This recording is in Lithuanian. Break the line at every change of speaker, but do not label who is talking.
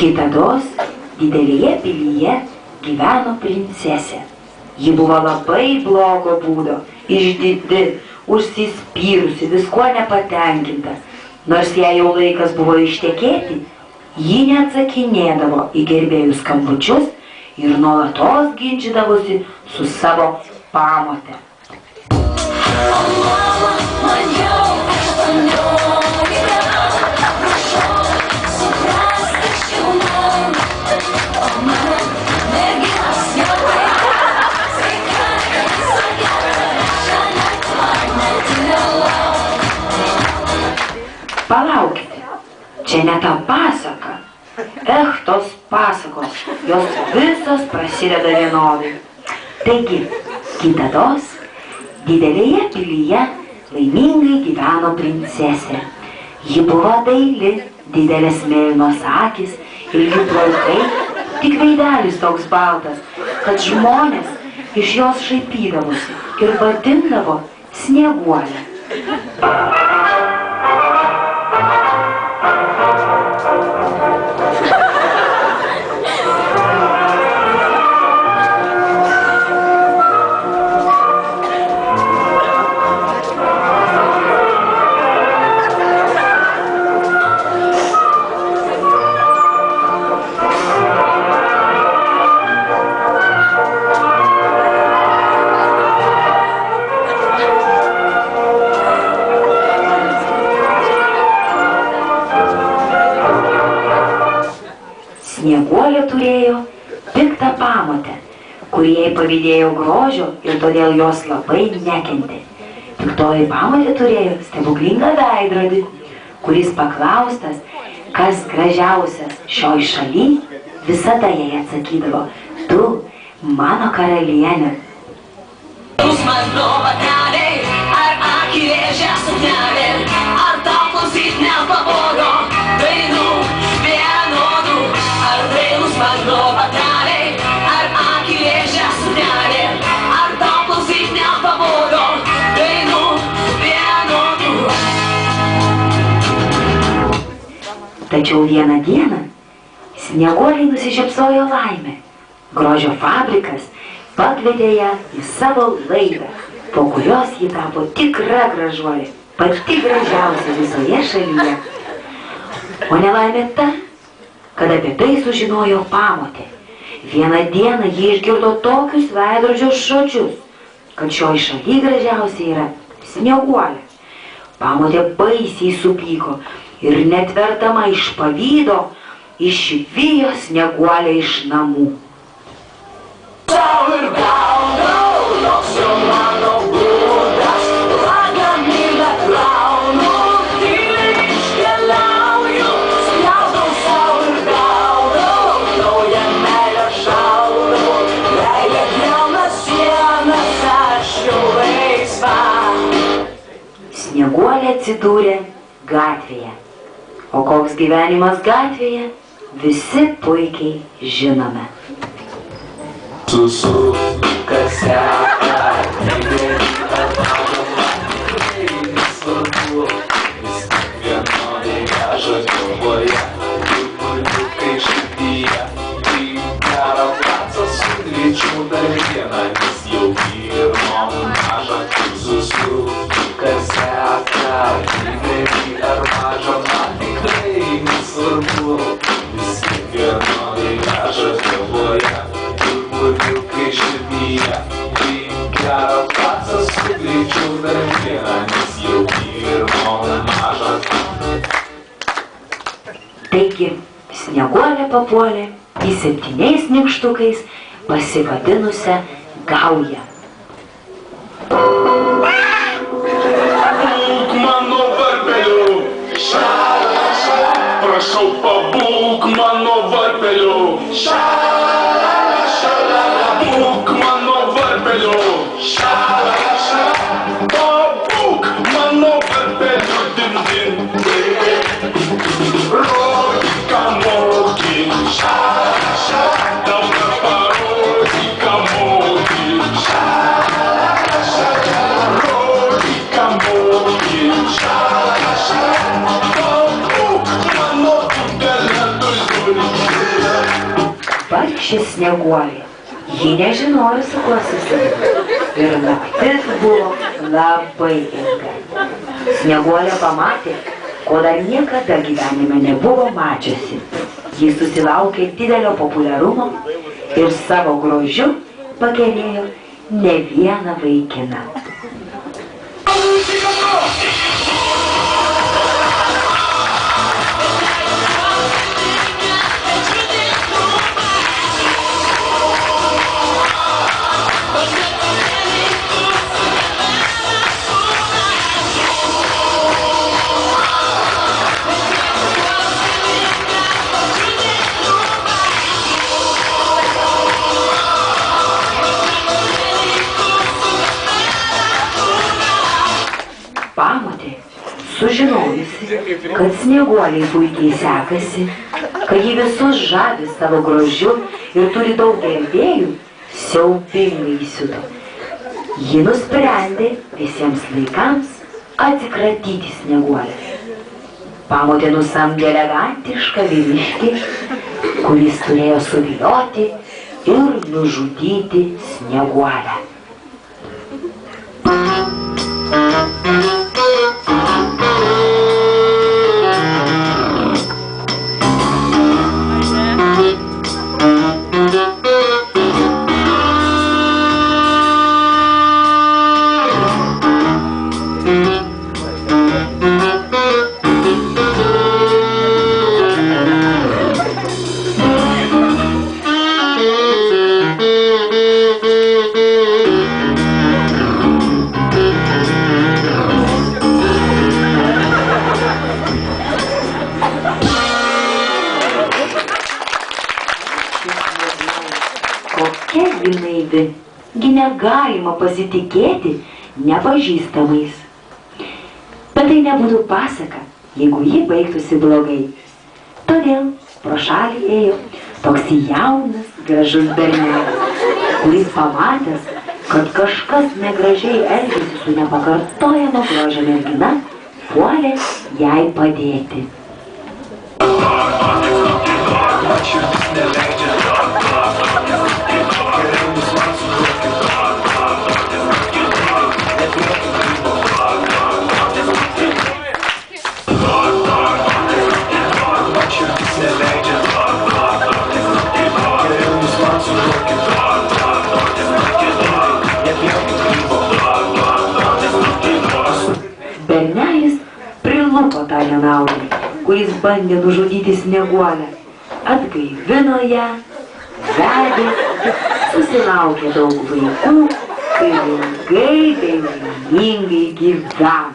Kitados didelėje pilyje gyveno princesė. Ji buvo labai blogo būdo, išdidi, užsispyrusi, viskuo nepatenkinta. Nors jai jau laikas buvo ištekėti, ji neatsakinėdavo į gerbėjų skambučius ir nuolatos ginčydavosi su savo pamote. Palaukite, čia ne ta pasaka. Tos pasakos, jos visos prasideda vienodai. Taigi, kitados didelėje pilyje laimingai gyveno princesė. Ji buvo daili, didelės mėlynos akys, ilgi plaukai, tik veidelis toks baltas, kad žmonės iš jos šaipydavosi ir vadindavo Snieguolę. Snieguolė turėjo piktą pamotę, kuri jai pavydėjo grožio ir todėl jos labai nekentė. Piktoji pamotė turėjo stebuklingą veidrodį, kuris paklaustas, kas gražiausias šioj šaly, visada jai atsakydavo: tu, mano karalienė. Ar akį rėžia suknelė, ar tau klausyt nepabodo dainų vienodų, ar dailūs mano bateliai, ar akį rėžia suknelė, ar tau klausyt nepabodo dainų vienodų. Tačiau vieną dieną Snieguolei nusišypsojo laimė. Grožio fabrikas pakvietė ją į savo laidą, po kurios ji tapo tikra gražuolė, pati gražiausia visoje šalyje. O nelaimė ta, kad apie tai sužinojo pamotė. Vieną dieną ji išgirdo tokius veidrodžio žodžius, kad šioj šaly gražiausia yra Snieguolė. Pamotė baisiai supyko ir netverdama iš pavydo išvijo Snieguolę iš namų. Snieguolė atsidūrė gatvėje. O koks gyvenimas gatvėje, visi puikiai žinome.
Kas seka, nesvarbu, vis tik vienodai veža galvoje, burbuliukai širdyje, į gerą placą su greičiu dar vieną, nes jau pirmom mažą susiu. Kas seka, didelį ar mažą, man tikrai nesvarbu, vis tik vienodai veža galvoje, burbuliukai širdyje, į gerą placą su greičiu dar vieną, nes jau pirmom mažą.
Taigi, Snieguolė papuolė į 7 nykštukais pasivadinusią gaują.
Pabūk mano varpeliu, šala, šala, prašau pabūk mano varpeliu, šala, šala, pabūk mano varpeliu, šala, šala, pabūk mano varpeliu, din, din, din, rodyk, ką moki, šala, šala, daug parodyk, ką moki, šala, šala, rodyk, ką moki, šala, šala, pabūk mano didelę dulį.
vargšė Snieguolė. Ji nežinojo, su kuo susidūrė. Ir naktis buvo labai ilga. Snieguolė pamatė, ko dar niekada gyvenime nebuvo mačiusi. Ji susilaukė didelio populiarumo ir savo grožiu pakerėjo ne vieną vaikiną. Pamotė, sužinojusi, kad Snieguolei puikiai sekasi, kad ji visus žavi savo grožiu ir turi daug gerbėjų, siaubingai įsiuto. Ji nusprendė visiems laikams atsikratyti Snieguolę. Pamotė nusamdė elegantišką vyriškį, kuris turėjo suvilioti ir nužudyti Snieguolę. Kokia ji naivi, gi negalima pasitikėti nepažįstamais. Bet tai nebūtų pasaka, jeigu ji baigtųsi blogai. Todėl pro šalį ėjo toks jaunas, gražus bernelis, kuris pamatęs, kad kažkas negražiai elgiasi su nepakartojama grožio mergina, puolė jai padėti. Bernelis prilupo tą nenaudėlį, kuris bandė nužudyti Snieguolę, atgaivino ją, vedė, susilaukė daug vaikų ir ilgai bei laimingai gyveno.